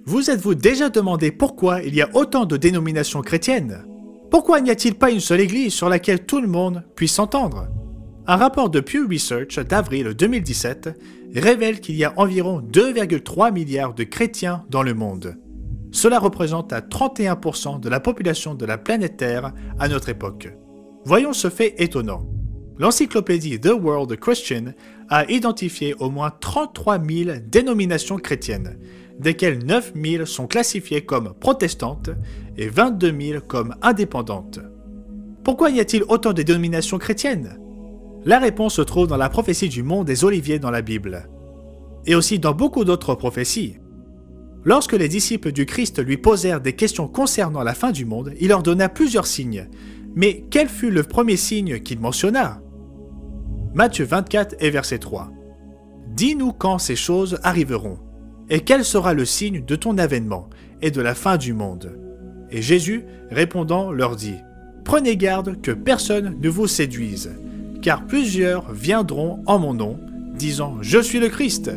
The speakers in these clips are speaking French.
Vous êtes-vous déjà demandé pourquoi il y a autant de dénominations chrétiennes? Pourquoi n'y a-t-il pas une seule église sur laquelle tout le monde puisse s'entendre? Un rapport de Pew Research d'avril 2017 révèle qu'il y a environ 2,3 milliards de chrétiens dans le monde. Cela représente à 31% de la population de la planète Terre à notre époque. Voyons ce fait étonnant. L'encyclopédie The World Christian a identifié au moins 33 000 dénominations chrétiennes, desquelles 9 000 sont classifiées comme protestantes et 22 000 comme indépendantes. Pourquoi y a-t-il autant de dénominations chrétiennes? La réponse se trouve dans la prophétie du mont des Oliviers dans la Bible, et aussi dans beaucoup d'autres prophéties. Lorsque les disciples du Christ lui posèrent des questions concernant la fin du monde, il leur donna plusieurs signes. Mais quel fut le premier signe qu'il mentionna? Matthieu 24 et verset 3. « Dis-nous quand ces choses arriveront, et quel sera le signe de ton avènement et de la fin du monde ?» Et Jésus, répondant, leur dit « Prenez garde que personne ne vous séduise, car plusieurs viendront en mon nom, disant « Je suis le Christ »,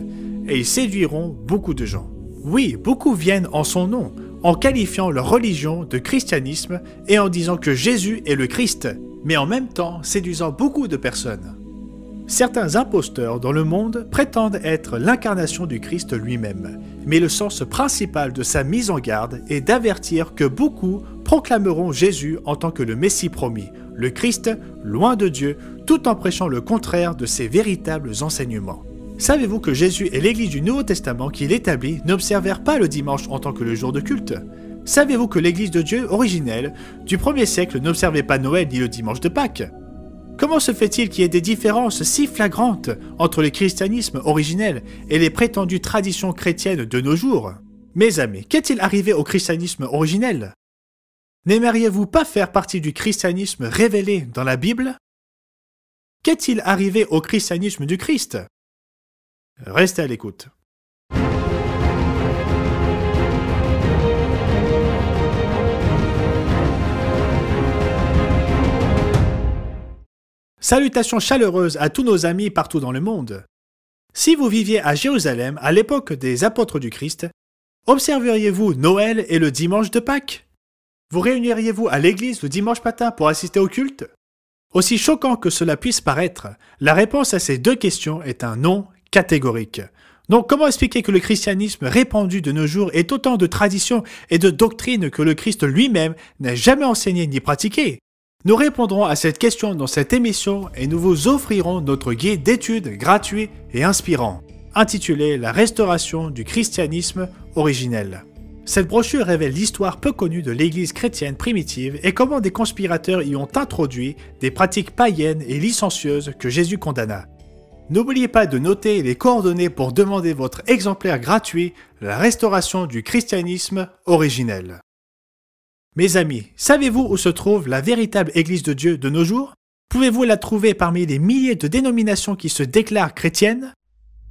et ils séduiront beaucoup de gens. Oui, beaucoup viennent en son nom, en qualifiant leur religion de christianisme et en disant que Jésus est le Christ, mais en même temps séduisant beaucoup de personnes. Certains imposteurs dans le monde prétendent être l'incarnation du Christ lui-même, mais le sens principal de sa mise en garde est d'avertir que beaucoup proclameront Jésus en tant que le Messie promis, le Christ, loin de Dieu, tout en prêchant le contraire de ses véritables enseignements. Savez-vous que Jésus et l'Église du Nouveau Testament qu'il établit n'observèrent pas le dimanche en tant que le jour de culte? Savez-vous que l'Église de Dieu originelle du 1er siècle n'observait pas Noël ni le dimanche de Pâques? Comment se fait-il qu'il y ait des différences si flagrantes entre le christianisme originel et les prétendues traditions chrétiennes de nos jours? Mes amis, qu'est-il arrivé au christianisme originel? N'aimeriez-vous pas faire partie du christianisme révélé dans la Bible? Qu'est-il arrivé au christianisme du Christ? Restez à l'écoute. Salutations chaleureuses à tous nos amis partout dans le monde. Si vous viviez à Jérusalem à l'époque des apôtres du Christ, observeriez-vous Noël et le dimanche de Pâques? Vous réuniriez-vous à l'église le dimanche matin pour assister au culte? Aussi choquant que cela puisse paraître, la réponse à ces deux questions est un non catégorique. Donc comment expliquer que le christianisme répandu de nos jours ait autant de traditions et de doctrines que le Christ lui-même n'a jamais enseigné ni pratiqué? Nous répondrons à cette question dans cette émission et nous vous offrirons notre guide d'études gratuit et inspirant, intitulé « La restauration du christianisme originel ». Cette brochure révèle l'histoire peu connue de l'Église chrétienne primitive et comment des conspirateurs y ont introduit des pratiques païennes et licencieuses que Jésus condamna. N'oubliez pas de noter les coordonnées pour demander votre exemplaire gratuit « La restauration du christianisme originel ». Mes amis, savez-vous où se trouve la véritable Église de Dieu de nos jours? Pouvez-vous la trouver parmi les milliers de dénominations qui se déclarent chrétiennes?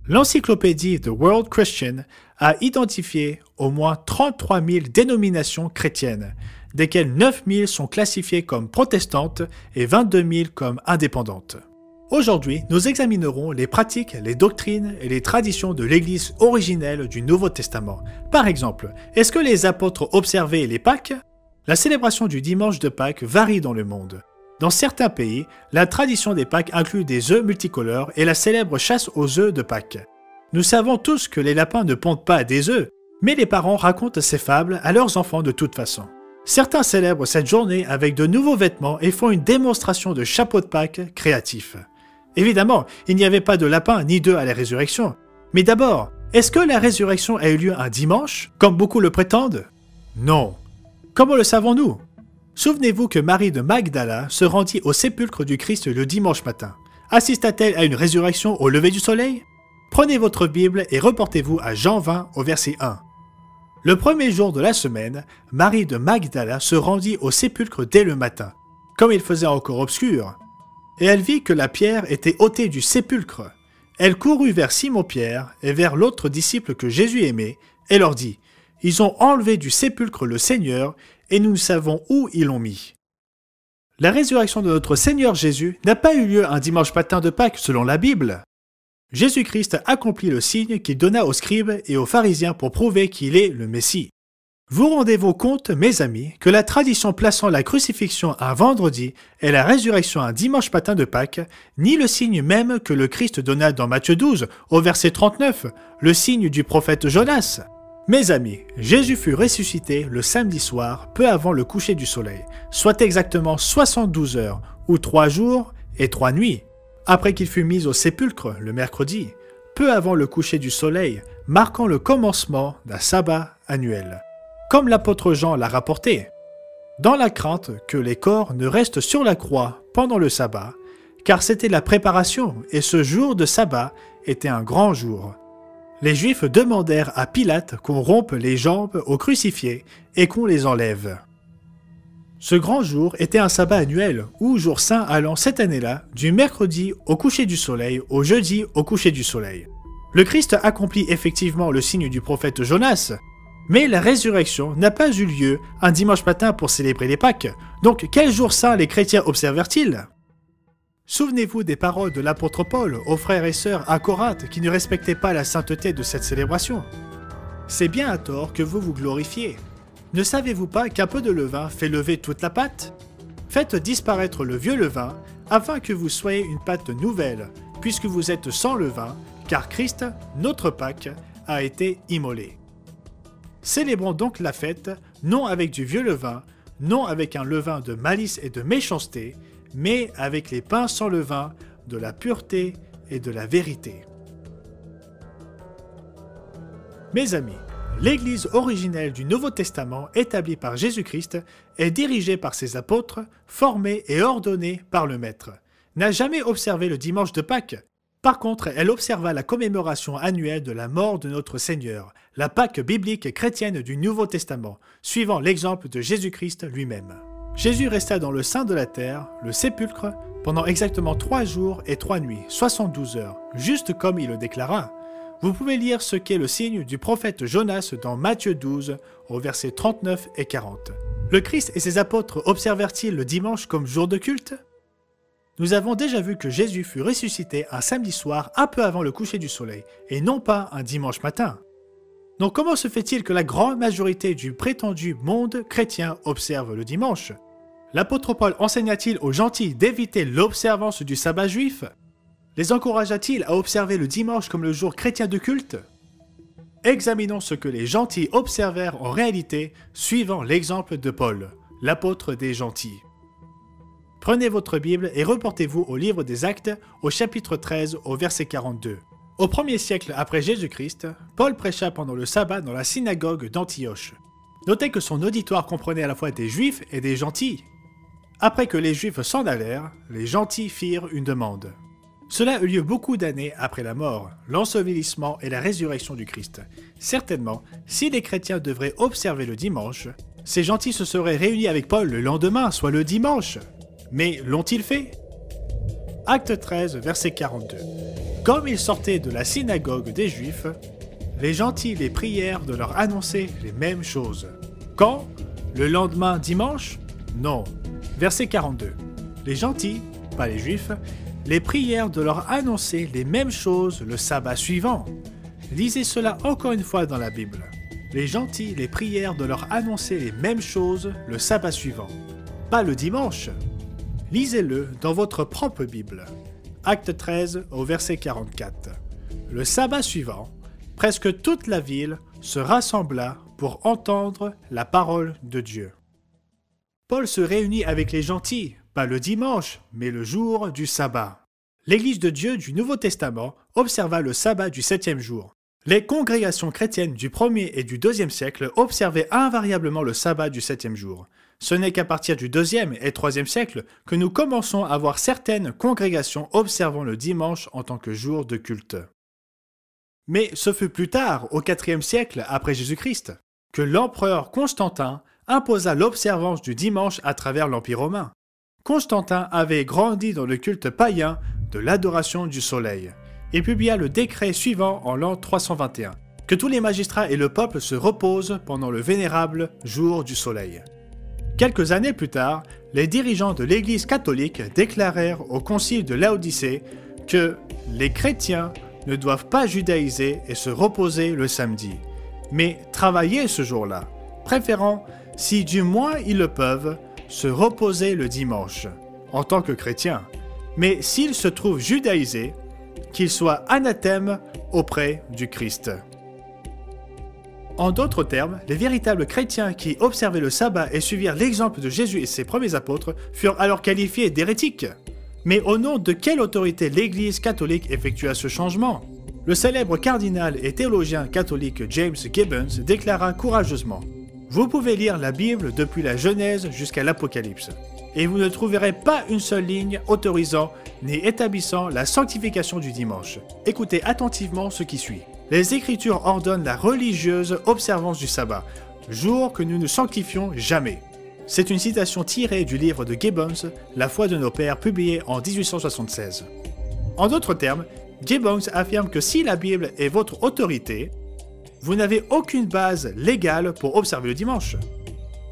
L'encyclopédie The World Christian a identifié au moins 33 000 dénominations chrétiennes, desquelles 9 000 sont classifiées comme protestantes et 22 000 comme indépendantes. Aujourd'hui, nous examinerons les pratiques, les doctrines et les traditions de l'Église originelle du Nouveau Testament. Par exemple, est-ce que les apôtres observaient les Pâques? La célébration du dimanche de Pâques varie dans le monde. Dans certains pays, la tradition des Pâques inclut des œufs multicolores et la célèbre chasse aux œufs de Pâques. Nous savons tous que les lapins ne pondent pas des œufs, mais les parents racontent ces fables à leurs enfants de toute façon. Certains célèbrent cette journée avec de nouveaux vêtements et font une démonstration de chapeau de Pâques créatif. Évidemment, il n'y avait pas de lapin ni d'œufs à la résurrection. Mais d'abord, est-ce que la résurrection a eu lieu un dimanche, comme beaucoup le prétendent? Non. Comment le savons-nous? Souvenez-vous que Marie de Magdala se rendit au sépulcre du Christ le dimanche matin. Assista-t-elle à une résurrection au lever du soleil? Prenez votre Bible et reportez-vous à Jean 20 au verset 1. Le premier jour de la semaine, Marie de Magdala se rendit au sépulcre dès le matin, comme il faisait encore obscur, et elle vit que la pierre était ôtée du sépulcre. Elle courut vers Simon-Pierre et vers l'autre disciple que Jésus aimait, et leur dit « Ils ont enlevé du sépulcre le Seigneur, et nous savons où ils l'ont mis. » La résurrection de notre Seigneur Jésus n'a pas eu lieu un dimanche matin de Pâques selon la Bible. Jésus-Christ accomplit le signe qu'il donna aux scribes et aux pharisiens pour prouver qu'il est le Messie. Vous rendez-vous compte, mes amis, que la tradition plaçant la crucifixion un vendredi et la résurrection un dimanche matin de Pâques, ni le signe même que le Christ donna dans Matthieu 12, au verset 39, le signe du prophète Jonas. Mes amis, Jésus fut ressuscité le samedi soir, peu avant le coucher du soleil, soit exactement 72 heures, ou 3 jours et 3 nuits, après qu'il fut mis au sépulcre le mercredi, peu avant le coucher du soleil, marquant le commencement d'un sabbat annuel. Comme l'apôtre Jean l'a rapporté, dans la crainte que les corps ne restent sur la croix pendant le sabbat, car c'était la préparation et ce jour de sabbat était un grand jour. Les Juifs demandèrent à Pilate qu'on rompe les jambes aux crucifiés et qu'on les enlève. Ce grand jour était un sabbat annuel ou jour saint allant cette année-là du mercredi au coucher du soleil au jeudi au coucher du soleil. Le Christ accomplit effectivement le signe du prophète Jonas, mais la résurrection n'a pas eu lieu un dimanche matin pour célébrer les Pâques. Donc quel jour saint les chrétiens observèrent-ils? Souvenez-vous des paroles de l'apôtre Paul aux frères et sœurs à Corinthe qui ne respectaient pas la sainteté de cette célébration. C'est bien à tort que vous vous glorifiez. Ne savez-vous pas qu'un peu de levain fait lever toute la pâte? Faites disparaître le vieux levain afin que vous soyez une pâte nouvelle, puisque vous êtes sans levain, car Christ, notre Pâque, a été immolé. Célébrons donc la fête, non avec du vieux levain, non avec un levain de malice et de méchanceté, mais avec les pains sans levain, de la pureté et de la vérité. Mes amis, l'Église originelle du Nouveau Testament, établie par Jésus-Christ, est dirigée par ses apôtres, formée et ordonnée par le Maître. N'a jamais observé le dimanche de Pâques. Par contre, elle observa la commémoration annuelle de la mort de notre Seigneur, la Pâque biblique chrétienne du Nouveau Testament, suivant l'exemple de Jésus-Christ lui-même. Jésus resta dans le sein de la terre, le sépulcre, pendant exactement 3 jours et 3 nuits, 72 heures, juste comme il le déclara. Vous pouvez lire ce qu'est le signe du prophète Jonas dans Matthieu 12, au versets 39 et 40. Le Christ et ses apôtres observèrent-ils le dimanche comme jour de culte? Nous avons déjà vu que Jésus fut ressuscité un samedi soir un peu avant le coucher du soleil, et non pas un dimanche matin. Donc comment se fait-il que la grande majorité du prétendu monde chrétien observe le dimanche? L'apôtre Paul enseigna-t-il aux gentils d'éviter l'observance du sabbat juif? Les encouragea-t-il à observer le dimanche comme le jour chrétien de culte? Examinons ce que les gentils observèrent en réalité, suivant l'exemple de Paul, l'apôtre des gentils. Prenez votre Bible et reportez-vous au livre des Actes, au chapitre 13, au verset 42. Au 1er siècle après Jésus-Christ, Paul prêcha pendant le sabbat dans la synagogue d'Antioche. Notez que son auditoire comprenait à la fois des Juifs et des gentils. Après que les Juifs s'en allèrent, les gentils firent une demande. Cela eut lieu beaucoup d'années après la mort, l'ensevelissement et la résurrection du Christ. Certainement, si les chrétiens devraient observer le dimanche, ces gentils se seraient réunis avec Paul le lendemain, soit le dimanche. Mais l'ont-ils fait? Acte 13, verset 42. Comme ils sortaient de la synagogue des Juifs, les gentils les prièrent de leur annoncer les mêmes choses. Quand? Le lendemain dimanche? Non. Verset 42. Les gentils, pas les Juifs, les prièrent de leur annoncer les mêmes choses le sabbat suivant. Lisez cela encore une fois dans la Bible. Les gentils les prièrent de leur annoncer les mêmes choses le sabbat suivant. Pas le dimanche. Lisez-le dans votre propre Bible. Acte 13 au verset 44. Le sabbat suivant, presque toute la ville se rassembla pour entendre la parole de Dieu. Paul se réunit avec les gentils, pas le dimanche, mais le jour du sabbat. L'Église de Dieu du Nouveau Testament observa le sabbat du 7e jour. Les congrégations chrétiennes du 1er et du 2e siècle observaient invariablement le sabbat du 7e jour. Ce n'est qu'à partir du 2e et 3e siècle que nous commençons à voir certaines congrégations observant le dimanche en tant que jour de culte. Mais ce fut plus tard, au 4e siècle après Jésus-Christ, que l'empereur Constantin imposa l'observance du dimanche à travers l'Empire romain. Constantin avait grandi dans le culte païen de l'adoration du soleil. Il publia le décret suivant en l'an 321, que tous les magistrats et le peuple se reposent pendant le vénérable jour du soleil. Quelques années plus tard, les dirigeants de l'Église catholique déclarèrent au concile de Laodicée que les chrétiens ne doivent pas judaïser et se reposer le samedi, mais travailler ce jour-là, préférant, si du moins ils le peuvent, se reposer le dimanche, en tant que chrétiens. Mais s'ils se trouvent judaïsés, qu'ils soient anathèmes auprès du Christ. En d'autres termes, les véritables chrétiens qui observaient le sabbat et suivirent l'exemple de Jésus et ses premiers apôtres furent alors qualifiés d'hérétiques. Mais au nom de quelle autorité l'Église catholique effectua ce changement? Le célèbre cardinal et théologien catholique James Gibbons déclara courageusement « Vous pouvez lire la Bible depuis la Genèse jusqu'à l'Apocalypse, et vous ne trouverez pas une seule ligne autorisant ni établissant la sanctification du dimanche. Écoutez attentivement ce qui suit. Les Écritures ordonnent la religieuse observance du sabbat, jour que nous ne sanctifions jamais. » C'est une citation tirée du livre de Gibbons, La foi de nos pères, publié en 1876. En d'autres termes, Gibbons affirme que si la Bible est votre autorité, vous n'avez aucune base légale pour observer le dimanche.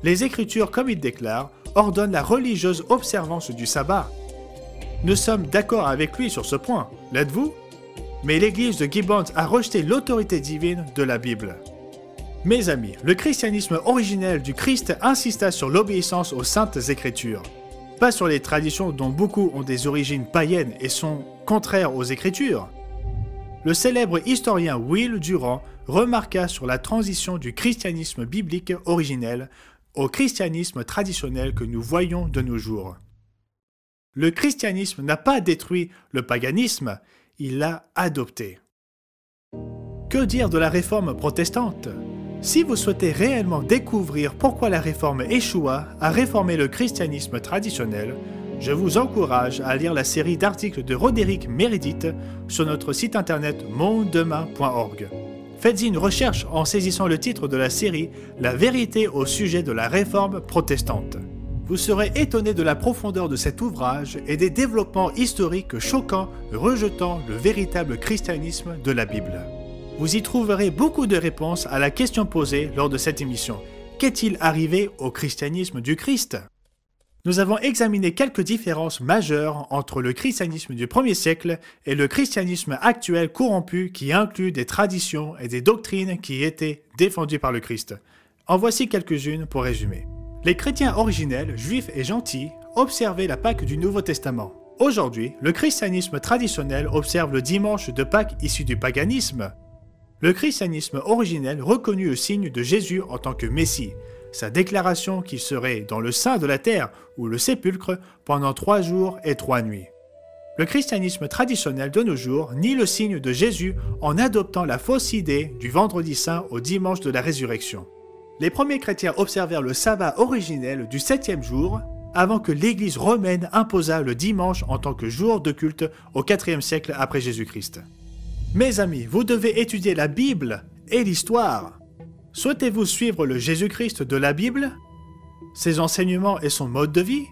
Les Écritures, comme il déclare, ordonnent la religieuse observance du sabbat. Nous sommes d'accord avec lui sur ce point, l'êtes-vous? Mais l'Église de Gibbons a rejeté l'autorité divine de la Bible. Mes amis, le christianisme originel du Christ insista sur l'obéissance aux saintes Écritures, pas sur les traditions dont beaucoup ont des origines païennes et sont contraires aux Écritures. Le célèbre historien Will Durant remarqua sur la transition du christianisme biblique originel au christianisme traditionnel que nous voyons de nos jours. Le christianisme n'a pas détruit le paganisme, il l'a adopté. Que dire de la réforme protestante? Si vous souhaitez réellement découvrir pourquoi la réforme échoua à réformer le christianisme traditionnel, je vous encourage à lire la série d'articles de Roderick Meredith sur notre site internet mondedemain.org. Faites-y une recherche en saisissant le titre de la série « La vérité au sujet de la réforme protestante ». Vous serez étonné de la profondeur de cet ouvrage et des développements historiques choquants rejetant le véritable christianisme de la Bible. Vous y trouverez beaucoup de réponses à la question posée lors de cette émission. Qu'est-il arrivé au christianisme du Christ? Nous avons examiné quelques différences majeures entre le christianisme du 1er siècle et le christianisme actuel corrompu qui inclut des traditions et des doctrines qui étaient défendues par le Christ. En voici quelques-unes pour résumer. Les chrétiens originels, juifs et gentils, observaient la Pâque du Nouveau Testament. Aujourd'hui, le christianisme traditionnel observe le dimanche de Pâques issu du paganisme. Le christianisme originel reconnut le signe de Jésus en tant que Messie, sa déclaration qu'il serait dans le sein de la terre ou le sépulcre pendant 3 jours et 3 nuits. Le christianisme traditionnel de nos jours nie le signe de Jésus en adoptant la fausse idée du vendredi saint au dimanche de la résurrection. Les premiers chrétiens observèrent le sabbat originel du 7e jour avant que l'Église romaine imposa le dimanche en tant que jour de culte au 4e siècle après Jésus-Christ. Mes amis, vous devez étudier la Bible et l'histoire. Souhaitez-vous suivre le Jésus-Christ de la Bible, ses enseignements et son mode de vie?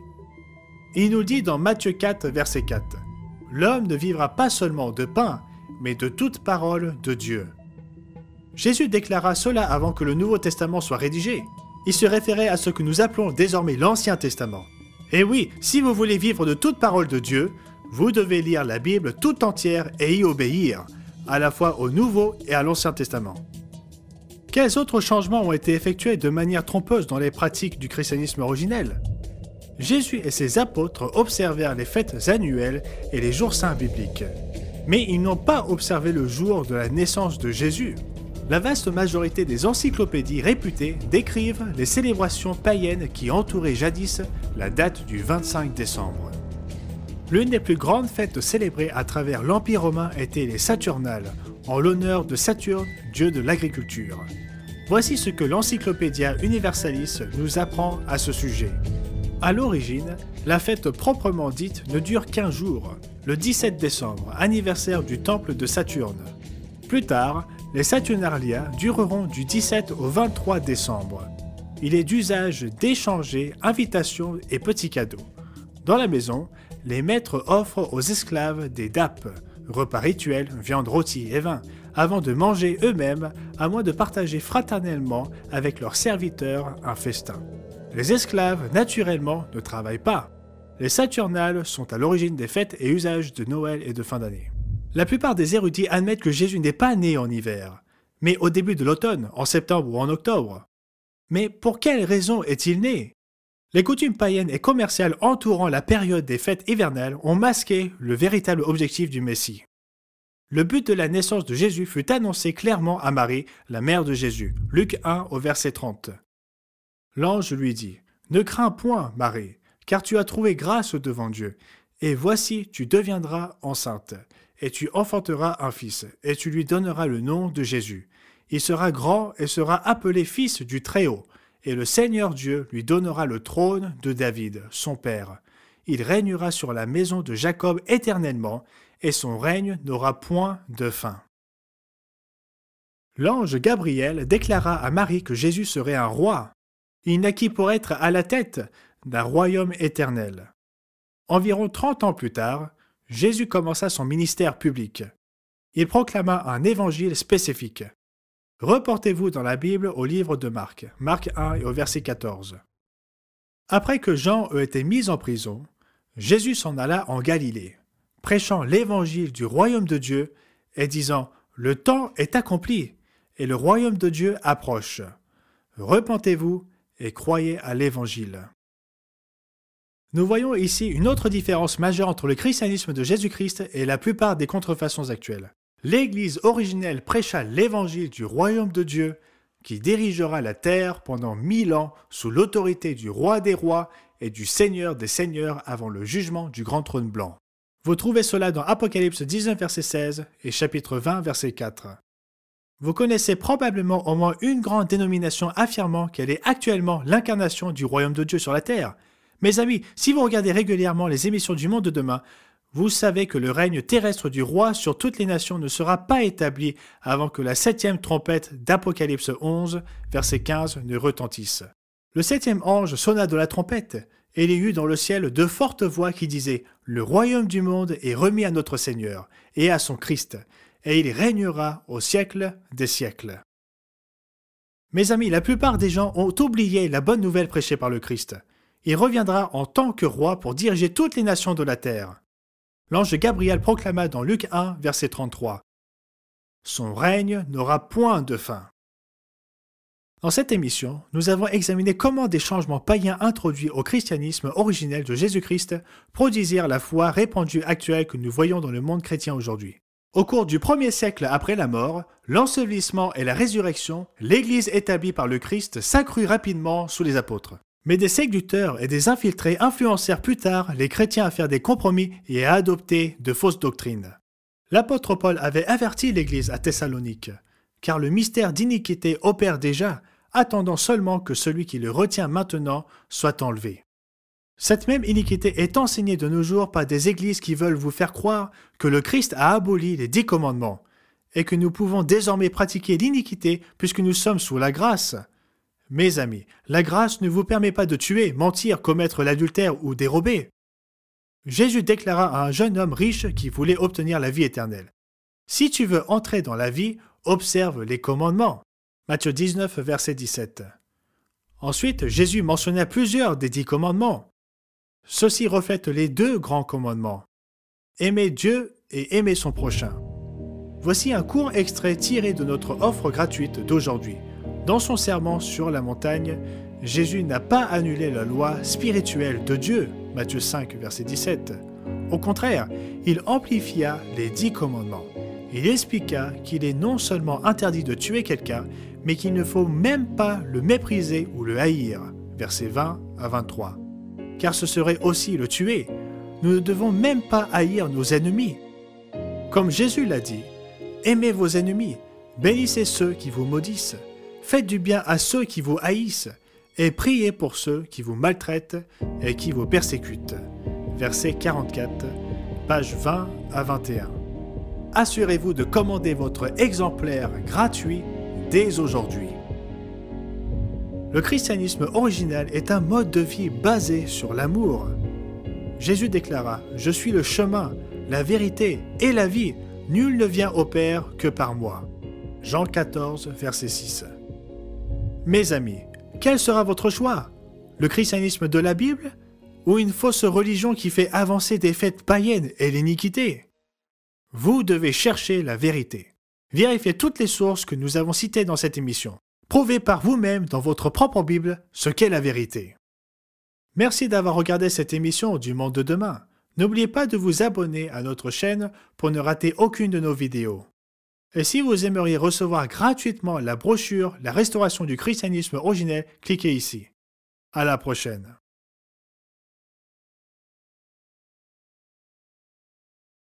Il nous dit dans Matthieu 4, verset 4, « L'homme ne vivra pas seulement de pain, mais de toute parole de Dieu. » Jésus déclara cela avant que le Nouveau Testament soit rédigé. Il se référait à ce que nous appelons désormais l'Ancien Testament. Et oui, si vous voulez vivre de toute parole de Dieu, vous devez lire la Bible tout entière et y obéir, à la fois au Nouveau et à l'Ancien Testament. Quels autres changements ont été effectués de manière trompeuse dans les pratiques du christianisme originel? Jésus et ses apôtres observèrent les fêtes annuelles et les jours saints bibliques. Mais ils n'ont pas observé le jour de la naissance de Jésus. La vaste majorité des encyclopédies réputées décrivent les célébrations païennes qui entouraient jadis la date du 25 décembre. L'une des plus grandes fêtes célébrées à travers l'Empire romain était les Saturnales, en l'honneur de Saturne, dieu de l'agriculture. Voici ce que l'Encyclopédia Universalis nous apprend à ce sujet. À l'origine, la fête proprement dite ne dure qu'1 jour, le 17 décembre, anniversaire du temple de Saturne. Plus tard, les Saturnalia dureront du 17 au 23 décembre. Il est d'usage d'échanger invitations et petits cadeaux. Dans la maison, les maîtres offrent aux esclaves des dappes, repas rituels, viande rôtie et vin, avant de manger eux-mêmes, à moins de partager fraternellement avec leurs serviteurs un festin. Les esclaves, naturellement, ne travaillent pas. Les Saturnales sont à l'origine des fêtes et usages de Noël et de fin d'année. La plupart des érudits admettent que Jésus n'est pas né en hiver, mais au début de l'automne, en septembre ou en octobre. Mais pour quelle raison est-il né? Les coutumes païennes et commerciales entourant la période des fêtes hivernales ont masqué le véritable objectif du Messie. Le but de la naissance de Jésus fut annoncé clairement à Marie, la mère de Jésus, Luc 1 au verset 30. L'ange lui dit « Ne crains point, Marie, car tu as trouvé grâce devant Dieu, et voici, tu deviendras enceinte, et tu enfanteras un fils, et tu lui donneras le nom de Jésus. Il sera grand et sera appelé fils du Très-Haut, et le Seigneur Dieu lui donnera le trône de David, son père. Il régnera sur la maison de Jacob éternellement, et son règne n'aura point de fin. » L'ange Gabriel déclara à Marie que Jésus serait un roi. Il naquit pour être à la tête d'un royaume éternel. Environ 30 ans plus tard, Jésus commença son ministère public. Il proclama un évangile spécifique. Reportez-vous dans la Bible au livre de Marc, Marc 1 et au verset 14. Après que Jean eut été mis en prison, Jésus s'en alla en Galilée, prêchant l'évangile du royaume de Dieu et disant « Le temps est accompli et le royaume de Dieu approche. Repentez-vous et croyez à l'évangile. » Nous voyons ici une autre différence majeure entre le christianisme de Jésus-Christ et la plupart des contrefaçons actuelles. L'Église originelle prêcha l'évangile du royaume de Dieu qui dirigera la terre pendant 1000 ans sous l'autorité du roi des rois et du seigneur des seigneurs avant le jugement du grand trône blanc. Vous trouvez cela dans Apocalypse 19 verset 16 et chapitre 20 verset 4. Vous connaissez probablement au moins une grande dénomination affirmant qu'elle est actuellement l'incarnation du royaume de Dieu sur la terre. Mes amis, si vous regardez régulièrement les émissions du Monde de demain, vous savez que le règne terrestre du roi sur toutes les nations ne sera pas établi avant que la 7e trompette d'Apocalypse 11, verset 15, ne retentisse. Le 7e ange sonna de la trompette, et il y eut dans le ciel de fortes voix qui disaient « Le royaume du monde est remis à notre Seigneur et à son Christ, et il régnera au siècle des siècles. » Mes amis, la plupart des gens ont oublié la bonne nouvelle prêchée par le Christ. Il reviendra en tant que roi pour diriger toutes les nations de la terre. L'ange Gabriel proclama dans Luc 1, verset 33. « Son règne n'aura point de fin. » Dans cette émission, nous avons examiné comment des changements païens introduits au christianisme originel de Jésus-Christ produisirent la foi répandue actuelle que nous voyons dans le monde chrétien aujourd'hui. Au cours du 1er siècle après la mort, l'ensevelissement et la résurrection, l'Église établie par le Christ s'accrut rapidement sous les apôtres. Mais des séducteurs et des infiltrés influencèrent plus tard les chrétiens à faire des compromis et à adopter de fausses doctrines. L'apôtre Paul avait averti l'Église à Thessalonique, car le mystère d'iniquité opère déjà, attendant seulement que celui qui le retient maintenant soit enlevé. Cette même iniquité est enseignée de nos jours par des églises qui veulent vous faire croire que le Christ a aboli les 10 commandements, et que nous pouvons désormais pratiquer l'iniquité puisque nous sommes sous la grâce. Mes amis, la grâce ne vous permet pas de tuer, mentir, commettre l'adultère ou dérober. Jésus déclara à un jeune homme riche qui voulait obtenir la vie éternelle. « Si tu veux entrer dans la vie, observe les commandements. » Matthieu 19, verset 17. Ensuite, Jésus mentionna plusieurs des 10 commandements. Ceux-ci reflètent les 2 grands commandements. Aimer Dieu et aimer son prochain. Voici un court extrait tiré de notre offre gratuite d'aujourd'hui. Dans son sermon sur la montagne, Jésus n'a pas annulé la loi spirituelle de Dieu, Matthieu 5, verset 17. Au contraire, il amplifia les 10 commandements. Il expliqua qu'il est non seulement interdit de tuer quelqu'un, mais qu'il ne faut même pas le mépriser ou le haïr, versets 20 à 23. Car ce serait aussi le tuer. Nous ne devons même pas haïr nos ennemis. Comme Jésus l'a dit, aimez vos ennemis, bénissez ceux qui vous maudissent. Faites du bien à ceux qui vous haïssent, et priez pour ceux qui vous maltraitent et qui vous persécutent. Verset 44, page 20 à 21. Assurez-vous de commander votre exemplaire gratuit dès aujourd'hui. Le christianisme original est un mode de vie basé sur l'amour. Jésus déclara « Je suis le chemin, la vérité et la vie. Nul ne vient au Père que par moi. » Jean 14, verset 6. Mes amis, quel sera votre choix? Le christianisme de la Bible ou une fausse religion qui fait avancer des fêtes païennes et l'iniquité? Vous devez chercher la vérité. Vérifiez toutes les sources que nous avons citées dans cette émission. Prouvez par vous-même dans votre propre Bible ce qu'est la vérité. Merci d'avoir regardé cette émission du Monde de demain. N'oubliez pas de vous abonner à notre chaîne pour ne rater aucune de nos vidéos. Et si vous aimeriez recevoir gratuitement la brochure La restauration du christianisme originel, cliquez ici. À la prochaine.